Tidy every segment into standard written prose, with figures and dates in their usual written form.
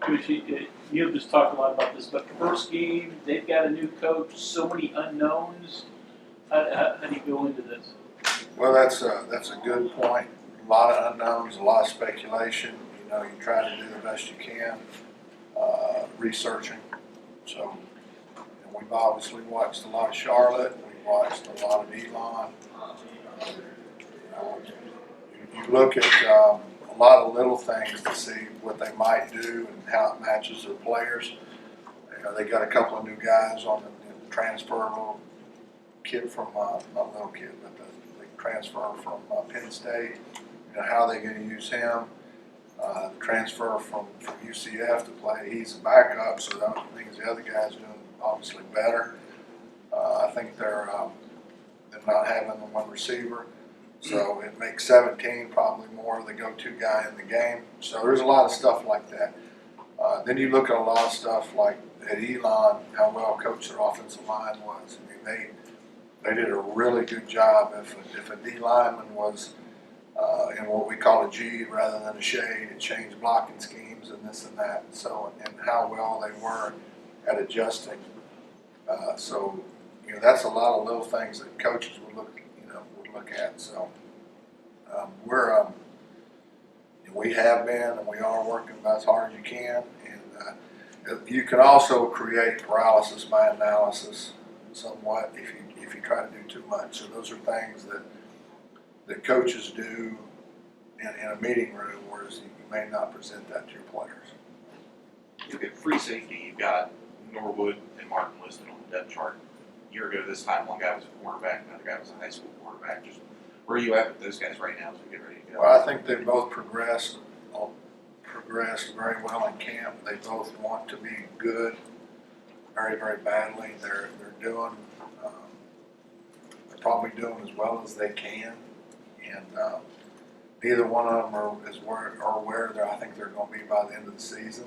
Coach, you just talked a lot about this, but first game, they've got a new coach, so many unknowns. How do you go into this? Well, that's a good point. A lot of unknowns, a lot of speculation. You know, you try to do the best you can, researching. So, and we've obviously watched a lot of Charlotte. We've watched a lot of Elon. You look at a lot of little things to see what they might do and how it matches their players. You know, they got a couple of new guys on the transfer, a little kid from, not little kid, but the transfer from Penn State. You know, how they're going to use him. The transfer from UCF to play, he's a backup, so that means the other guy's doing obviously better. I think they're not having the one receiver. So it makes 17 probably more the go-to guy in the game. So there's a lot of stuff like that. Then you look at a lot of stuff like at Elon, how well coached their offensive line was. I mean, they did a really good job. If a D lineman was in what we call a G rather than a shade, it changed blocking schemes and this and that. So and how well they were at adjusting. So you know, that's a lot of little things that coaches would look at. So we have been and we are working about as hard as you can, and you can also create paralysis by analysis somewhat if you try to do too much. So those are things that coaches do in a meeting room, whereas you may not present that to your players. You look at free safety, you've got Norwood and Martin listed on the depth chart. A year ago this time, one guy was a quarterback, another guy was a high school quarterback. Just where are you at with those guys right now as we get ready to go? Well, I think they've both progressed very well in camp. They both want to be good very, very badly. They're probably doing as well as they can, and neither one of them are where I think they're going to be by the end of the season.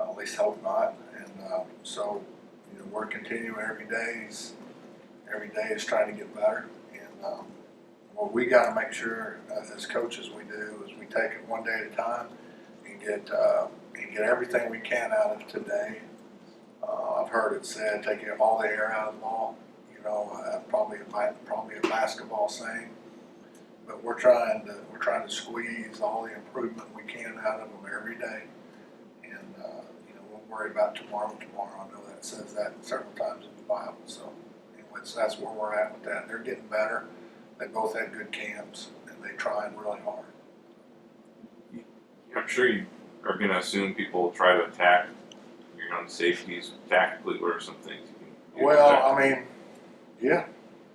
At least hope not. And so you know, we're continuing every day is trying to get better. And what we got to make sure as coaches we do is we take it one day at a time and get everything we can out of today. I've heard it said, take all the air out of the ball. You know, probably a basketball saying, but we're trying to squeeze all the improvement we can out of them every day. And you know, we'll worry about tomorrow. I know that says that several times in the Bible. So anyways, that's where we're at with that. They're getting better. They both had good camps, and they're trying really hard. I'm sure you are going to assume people will try to attack your own safeties tactically. What are some things you can do? Well, I mean, yeah.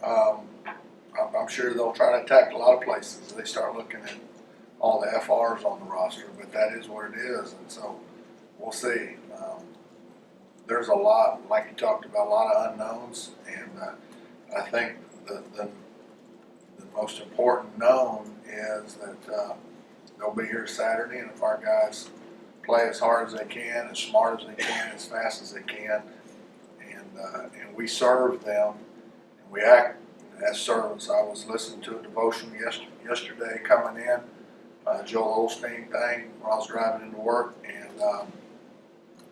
I'm sure they'll try to attack a lot of places. They start looking at all the FRs on the roster, but that is what it is, and so we'll see. There's a lot, like you talked about, a lot of unknowns, and I think the most important known is that they'll be here Saturday, and if our guys play as hard as they can, as smart as they can, as fast as they can, and we serve them, and we act as servants. I was listening to a devotion yesterday coming in, Joel Osteen thing when I was driving into work, and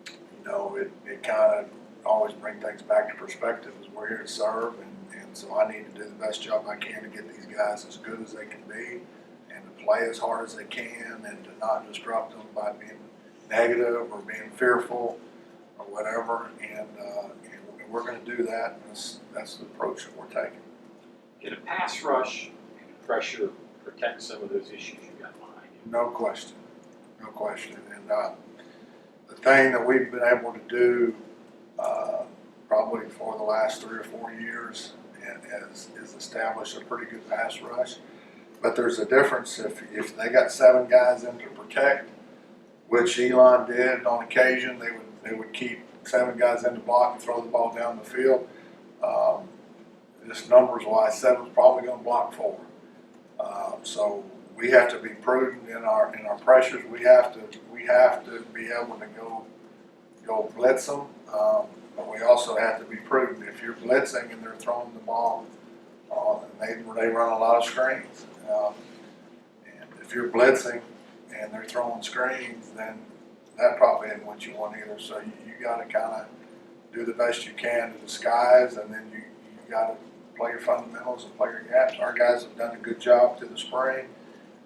you know, it kind of always brings things back to perspective as we're here to serve, and so I need to do the best job I can to get these guys as good as they can be and to play as hard as they can and to not disrupt them by being negative or being fearful or whatever, and we're going to do that, and that's the approach that we're taking. Can a pass rush and pressure protect some of those issues you got behind you? No question. And the thing that we've been able to do probably for the last 3 or 4 years is establish a pretty good pass rush. But there's a difference if they got 7 guys in to protect, which Elon did on occasion. They would keep 7 guys in to block and throw the ball down the field. Just numbers wise, 7's probably going to block 4. So we have to be prudent in our pressures. We have to be able to go blitz them, but we also have to be prudent. If you're blitzing and they're throwing the ball, they run a lot of screens. And if you're blitzing and they're throwing screens, then that probably isn't what you want either. So you got to kind of do the best you can to disguise, and then you got to play your fundamentals and play your gaps. Our guys have done a good job through the spring,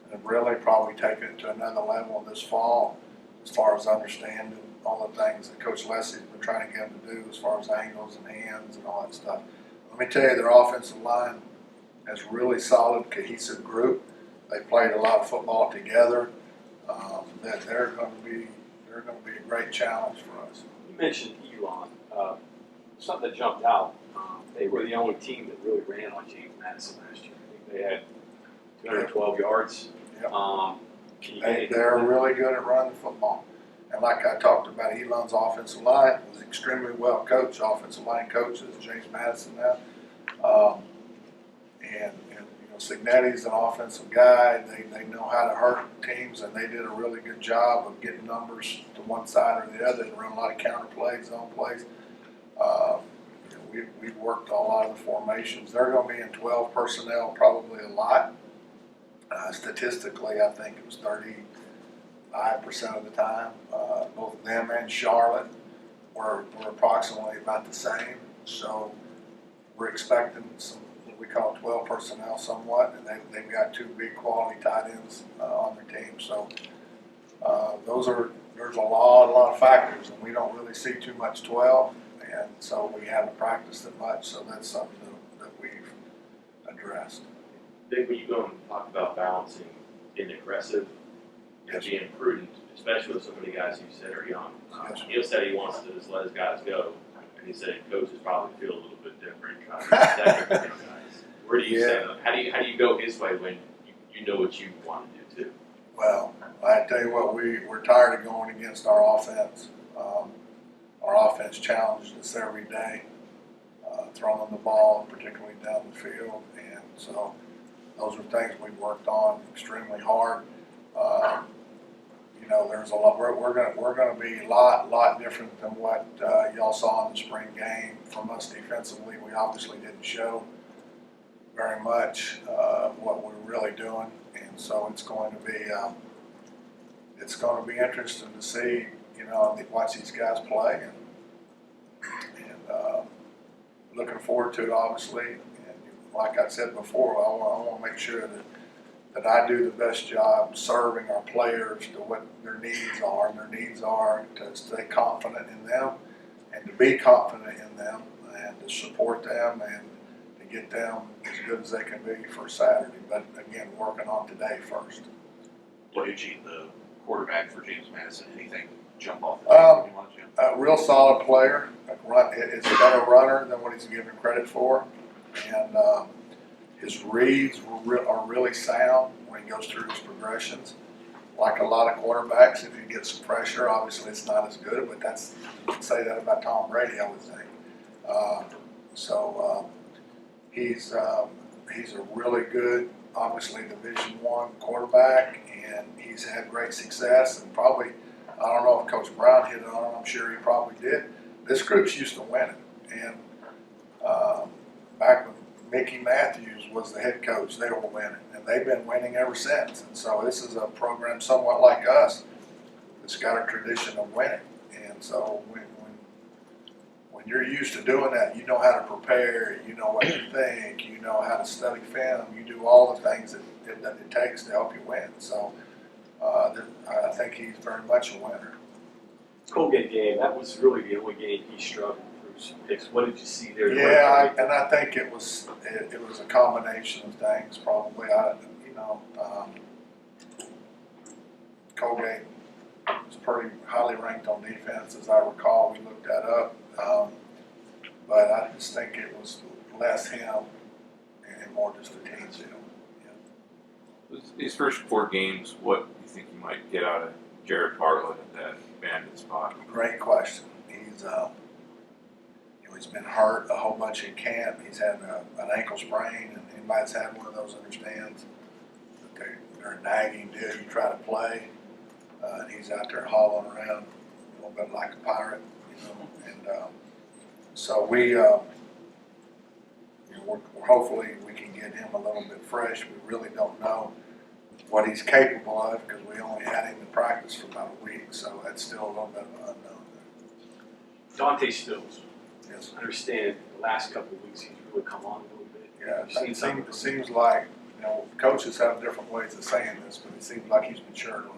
and have really probably taken it to another level this fall as far as understanding all the things that Coach Leslie's been trying to get them to do as far as angles and hands and all that stuff. Let me tell you, their offensive line has really solid, cohesive group. They played a lot of football together. That they're going to be a great challenge for us. You mentioned Elon. Something that jumped out. They were the only team that really ran on James Madison last year. I think they had 212 yards. Yep. Can you get They're really good at running the football. And like I talked about, Elon's offensive line was extremely well coached. Offensive line coaches, James Madison now. And Signetti's an offensive guy. They know how to hurt teams, and they did a really good job of getting numbers to one side or the other. They run a lot of counter plays, zone plays. We worked a lot of the formations. They're going to be in 12 personnel probably a lot. Statistically, I think it was 35% of the time. Both them and Charlotte were approximately about the same. So we're expecting some what we call 12 personnel somewhat, and they've got two big quality tight ends on their team. So there's a lot of factors, and we don't really see too much 12, and so we haven't practiced it much. So that's something that we've addressed. Vic, when you go and talk about balancing being aggressive and Yes. being prudent, especially with so many guys you said are young. Yes. Neil said he wants to just let his guys go, and he said coaches probably feel a little bit different trying to protect their guys. Where do you say that? How do you go his way when you know what you want to do too? Well, I tell you what, we're tired of going against our offense. Our offense challenges us every day, throwing the ball, particularly down the field, and so those are things we've worked on extremely hard. There's a lot. We're gonna be a lot different than what y'all saw in the spring game from us defensively. We obviously didn't show very much what we're really doing, and so it's going to be interesting to see. Watch these guys play, and looking forward to it, obviously. And like I said before, I want to make sure that I do the best job serving our players to what their needs are, and their needs are to stay confident in them, and to be confident in them, and to support them, and to get them as good as they can be for Saturday. But again, working on today first. Luigi, the quarterback for James Madison, anything jump off the Um, page you want to? A real solid player. Is a better runner than what he's given credit for, and his reads are really sound when he goes through his progressions. Like a lot of quarterbacks, if he gets some pressure, obviously it's not as good. But you can say that about Tom Brady, I would think. He's a really good, obviously Division I quarterback, and he's had great success. And probably, I don't know if Coach Brown hit it on it. I'm sure he probably did. This group's used to winning, and back when Mickey Matthews was the head coach, they were winning, and they've been winning ever since. And so this is a program somewhat like us that's got a tradition of winning. And so when you're used to doing that, you know how to prepare, you know what to think, you know how to study film, you do all the things that it takes to help you win. So I think he's very much a winner. Colgate game, that was really the only game he struggled through some picks. What did you see there? Yeah, I think it was a combination of things probably. Colgate was pretty highly ranked on defense, as I recall. We looked that up, but I just think it was less him and more just the team deal. These first 4 games, what do you think you might get out of Jared Bartlett at that bandit spot? Great question. He's been hurt a whole bunch in camp. He's had an ankle sprain, and anybody that's had one of those understands that they're a nagging deal. You try to play, and he's out there hauling around a little bit like a pirate, And so we're hopefully we can get him a little bit fresh. We really don't know what he's capable of, because we only had him in practice for about a week, so that's still a little bit of an unknown. Dante Stills, Yes. I understand the last couple of weeks he's really come on a little bit. Yeah, You've seen it something seems like, you know, coaches have different ways of saying this, but it seems like he's matured a little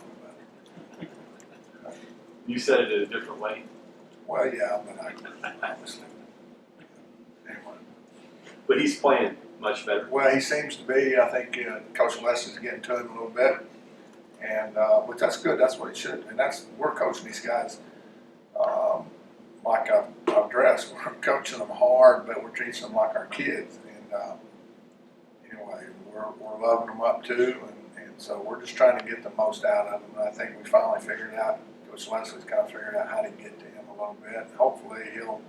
bit. You said it in a different way. Well, yeah, but obviously. Anyway. But he's playing much better. Well, he seems to be. I think Coach Leslie's getting to him a little bit, and but that's good. That's what he should. And we're coaching these guys like I've addressed. We're coaching them hard, but we're teaching them like our kids. And anyway, we're loving them up too, and so we're just trying to get the most out of them. And I think we finally figured out. Coach Leslie's kind of figured out how to get to him a little bit. Hopefully, he'll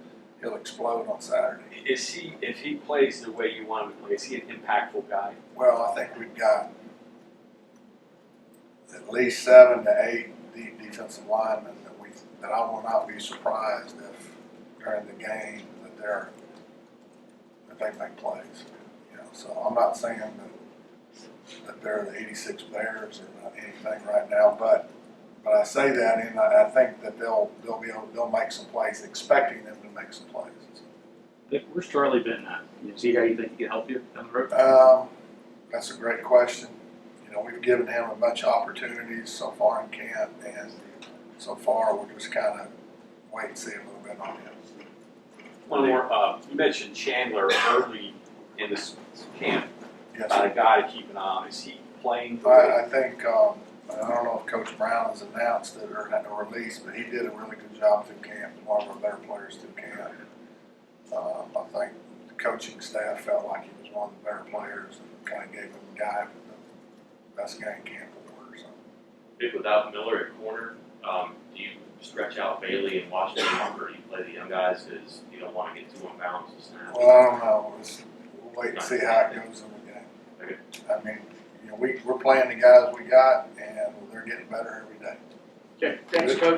explode on Saturday. Is he, if he plays the way you want him to play, is he an impactful guy? Well, I think we've got at least 7 to 8 defensive linemen that I will not be surprised if during the game that they make plays. You know, so I'm not saying that they're the 86 Bears or not anything right now, but I say that, and I think that they'll make some plays, expecting them to make some plays. Vic, where's Charlie Benton at? You see how you think he can help you down the road? That's a great question. You know, we've given him a bunch of opportunities so far in camp, and so far we'll just kind of wait and see a little bit on him. One more, you mentioned Chandler early in this camp, Yes, about a guy to keep an eye on. Is he playing? I think, I don't know if Coach Brown has announced it or had a release, but he did a really good job through camp. One of our better players through camp. I think the coaching staff felt like he was one of the better players and kind of gave him the guy with the best guy in camp award. So. Vic, without Miller at corner, do you stretch out Bailey and Washington longer? Or do you play the young guys because you don't want to get too unbalanced to snap? Well, I don't know. We'll wait and see how it goes in the game. Okay. I mean, you know, we're playing the guys we got, and they're getting better every day. Okay, thanks, Coach.